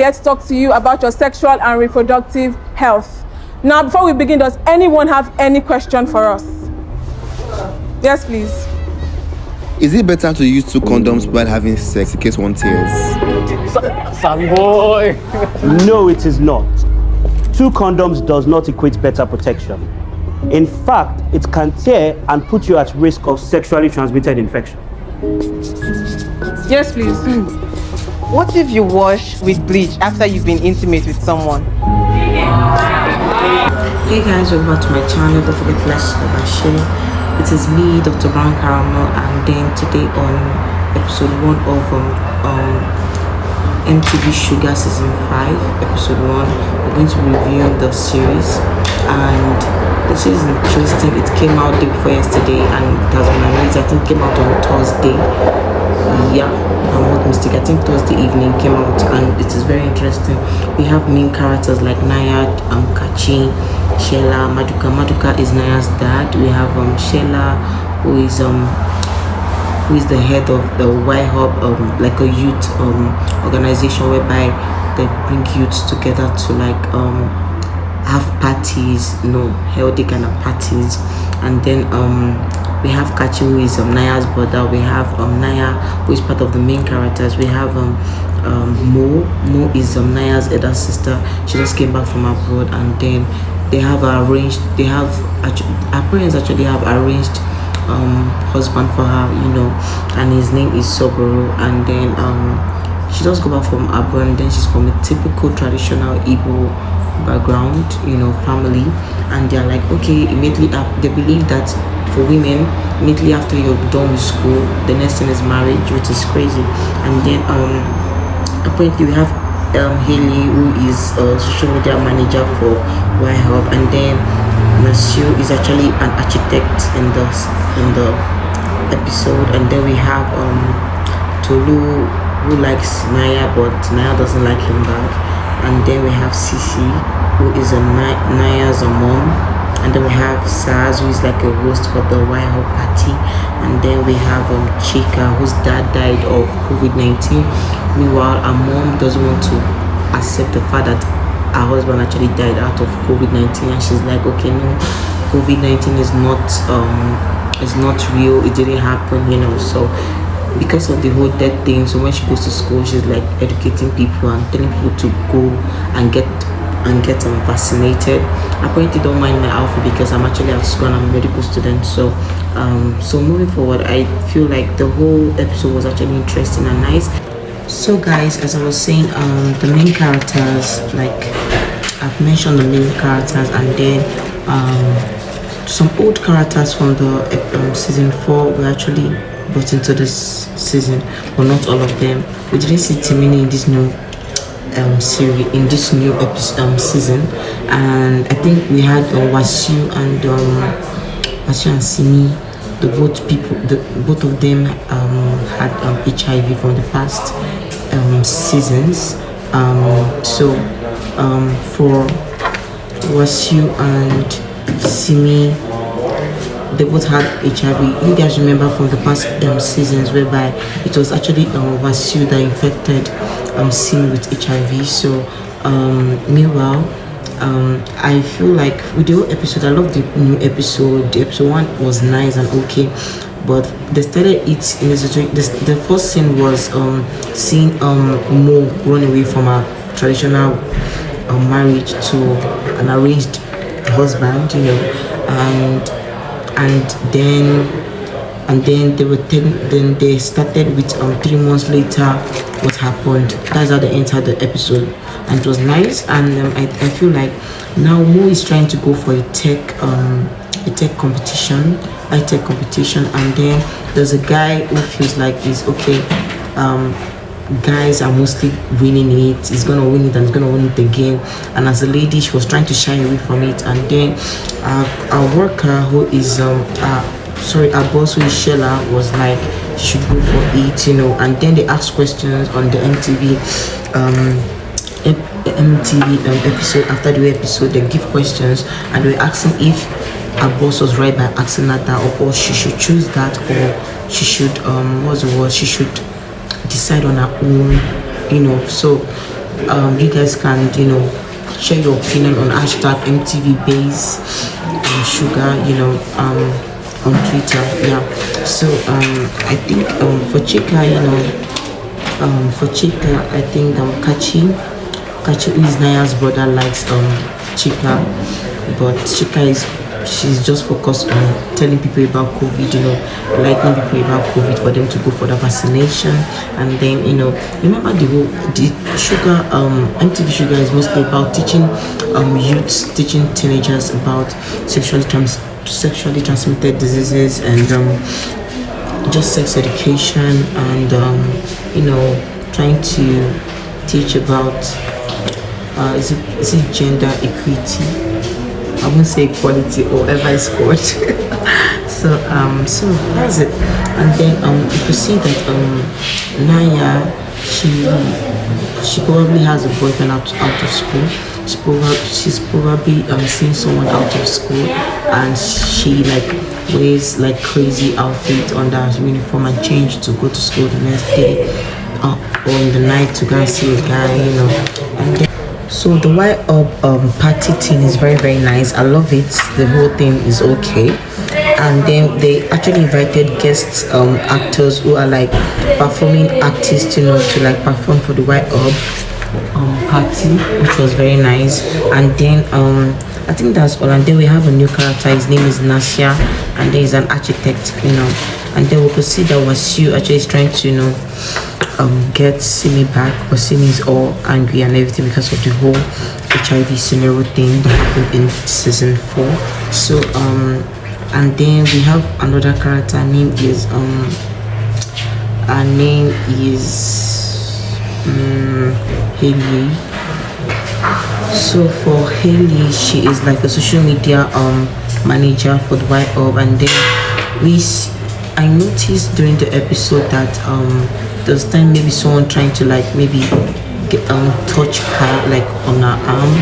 here to talk to you about your sexual and reproductive health. Now, before we begin, does anyone have any question for us? Yes, please. Is it better to use 2 condoms while having sex in case one tears? Sorry, boy. No, it is not. 2 condoms does not equate better protection. In fact, it can tear and put you at risk of sexually transmitted infection. Yes, please. What if you wash with bleach after you've been intimate with someone? Hey guys, welcome back to my channel. Don't forget to like, subscribe and share. It is me, Dr. Brown Caramel, and then today on episode 1 of MTV Sugar season 5, episode 1, we're going to review the series. And the series is interesting. It came out day before yesterday and it has been amazing. I think it came out on Thursday. Yeah, if I'm not mistaken, I think Thursday evening came out, and it is very interesting. We have main characters like Nanya, Kachi, Shela, Maduka. Maduka is Nanya's dad. We have Shela, who is the head of the Y Hub, like a youth organization whereby they bring youths together to like have parties, healthy kind of parties. And then we have Kachi, who is Nanya's brother. We have Nanya, who is part of the main characters. We have Mo is Nanya's elder sister. She just came back from abroad, and then her parents actually have arranged husband for her, and his name is Soboro. And then she just got back from abroad, and then she's from a typical traditional Igbo background, family. And they're like, okay, immediately they believe that for women, immediately after you're done with school, the next thing is marriage, which is crazy. And then apparently we have Haley, who is a social media manager for Y Hub, and then Wasiu is actually an architect in the episode. And then we have Tolu, who likes Nanya, but Nanya doesn't like him back. And then we have Sisi, who is Nanya's mom. And then we have Saz, who is like a host for the Y Hub party. And then we have Chika, whose dad died of COVID-19. Meanwhile, her mom doesn't want to accept the fact that her husband actually died out of COVID-19, and she's like, okay, no, COVID-19 is not real, it didn't happen, So because of the whole death thing, so when she goes to school, she's like educating people and telling people to go and get vaccinated. I apparently don't mind my outfit because I'm actually at school and I'm a medical student. So moving forward, I feel like the whole episode was actually interesting and nice. So guys, as I was saying, the main characters, like I've mentioned the main characters, and then some old characters from the season 4 were actually brought into this season, but not all of them. We didn't see Timini in this new series, in this new season. And I think we had Wasiu and Simi. Both of them had HIV from the past seasons. For Wasiu and Simi, they both had HIV. You guys remember from the past seasons whereby it was actually Wasiu that infected Simi with HIV. So meanwhile, I feel like with the whole episode, I love the new episode. The episode 1 was nice and okay, but they started it in the first scene was seeing Mo run away from a traditional marriage to an arranged husband, and then they started with 3 months later what happened. That's how they entered the episode, and it was nice. And I feel like now Mo is trying to go for a tech competition, and then there's a guy who feels like he's okay. Guys are mostly winning it. He's gonna win it and he's gonna win it again. And as a lady, she was trying to shy away from it. And then our worker, who is our boss, who is Shela, was like she should go for it, And then they asked questions on the MTV episode. After the episode, they give questions and they were asking if our boss was right by asking that, or she should choose that, or she should she should decide on her own, So you guys can, share your opinion on hashtag MTV Base Sugar, on Twitter. Yeah. So I think for Chika, I think Kachi, who is Naya's brother, likes Chika, but she's just focused on telling people about COVID, lighting people about COVID for them to go for the vaccination. And then, remember the Sugar, MTV Sugar is mostly about teaching youths, teaching teenagers about sexually transmitted diseases and just sex education and, trying to teach about, is it gender equity? I won't say equality or whatever it's called. so that's it. And then you can see that Nanya, she probably has a boyfriend out of school. She's probably seeing someone out of school, and she wears crazy outfit under her uniform and change to go to school the next day or in the night to go and see a guy, And then, so the white party thing is very, very nice. I love it. The whole thing is okay. And then they actually invited guest actors who are performing artists, to perform for the white party, which was very nice. And then I think that's all. And then we have a new character. His name is Nanya, and then he's an architect, And then we could see that Wasiu actually is trying to, get Simi back, but Simi is all angry and everything because of the whole HIV scenario thing that happened in season 4. So and then we have another character. Her name is Haley. So for Haley, she is a social media manager for the White Orb. And then I noticed during the episode that there was time maybe someone trying to maybe get touch her on her arm,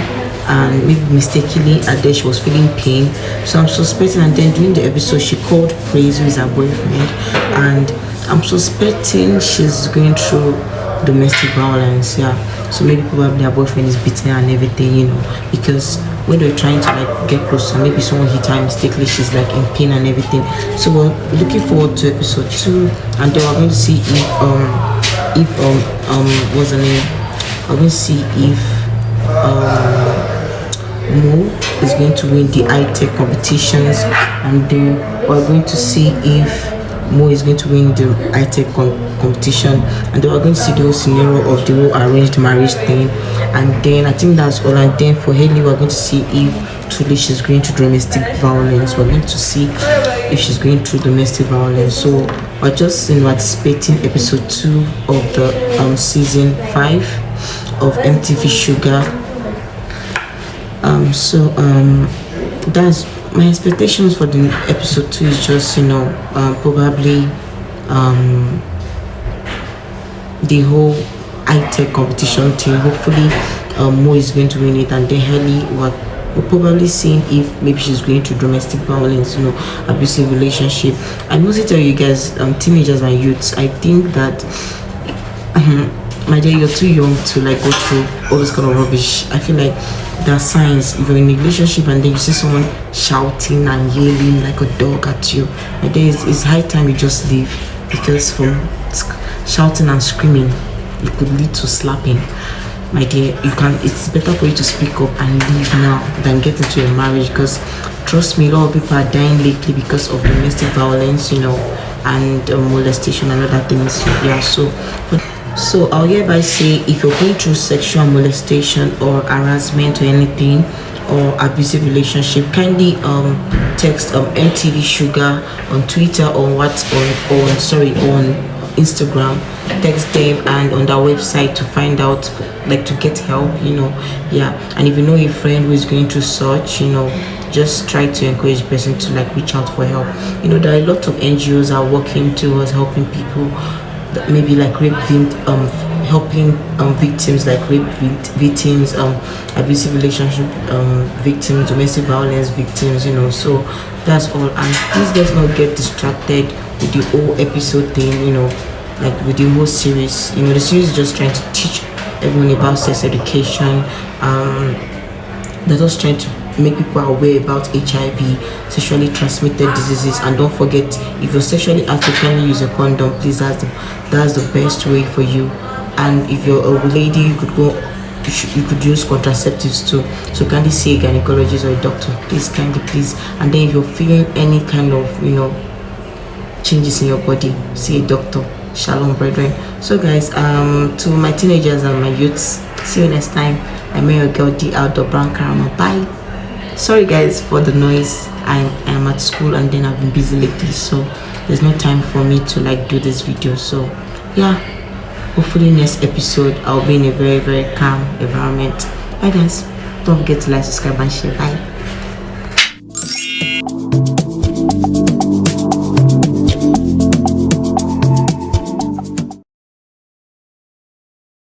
and maybe mistakenly, and then she was feeling pain. So I'm suspecting. And then during the episode, she called Praise, who is her boyfriend, and I'm suspecting she's going through domestic violence. Yeah. So maybe probably her boyfriend is beating her and everything, because when they're trying to get closer, maybe someone hit her mistakenly, she's in pain and everything. So we're looking forward to episode 2, and then we're going to see if what's her name? We're going to see if Mo is going to win the high-tech competitions, and then we're going to see if Mo is going to win the high-tech competition, and then we're going to see the whole scenario of the whole arranged marriage thing. And then I think that's all. And then for Haley, we're going to see if truly she's going through domestic violence. We're going to see if she's going through domestic violence. So we're just anticipating episode 2 of the season 5 of MTV Sugar. That's my expectations for the episode 2 is just probably the whole high-tech competition thing. Hopefully Mo is going to win it, and then Haley, we're probably seeing if maybe she's going through domestic violence, abusive relationship. I mostly tell you guys, teenagers and youths, I think that my dear, you're too young to go through all this kind of rubbish. I feel like there are signs. If you're in a relationship and then you see someone shouting and yelling like a dog at you, my dear, it's high time you just leave, because from shouting and screaming it could lead to slapping. My dear, it's better for you to speak up and leave now than get into a marriage, because trust me, a lot of people are dying lately because of domestic violence, and molestation and other things. Yeah, so I'll hereby say, if you're going through sexual molestation or harassment or anything, or abusive relationship, kindly text MTV Sugar on Twitter or on Instagram. Text them and on their website to find out, to get help, yeah. And if you know a friend who is going through such, just try to encourage the person to reach out for help. There are a lot of NGOs are working towards helping people, maybe helping victims, rape victims, abusive relationship victims, domestic violence victims, so that's all. And please let's not get distracted with the whole episode thing, with the whole series. The series is just trying to teach everyone about sex education. They're just trying to make people aware about HIV, sexually transmitted diseases. And don't forget, if you're sexually active, can you use a condom? Please, that's the best way for you. And if you're a lady, you could use contraceptives too. So kindly see a gynecologist or a doctor, please. And then if you're feeling any kind of changes in your body, see a doctor. Shalom, brethren. So guys, to my teenagers and my youths, see you next time. I'm your girl D Outdoor Brown Caramel. Bye. Sorry guys for the noise. I am at school and then I've been busy lately, so there's no time for me to do this video. So yeah, hopefully next episode I'll be in a very, very calm environment. Bye guys. Don't forget to like, subscribe and share. Bye.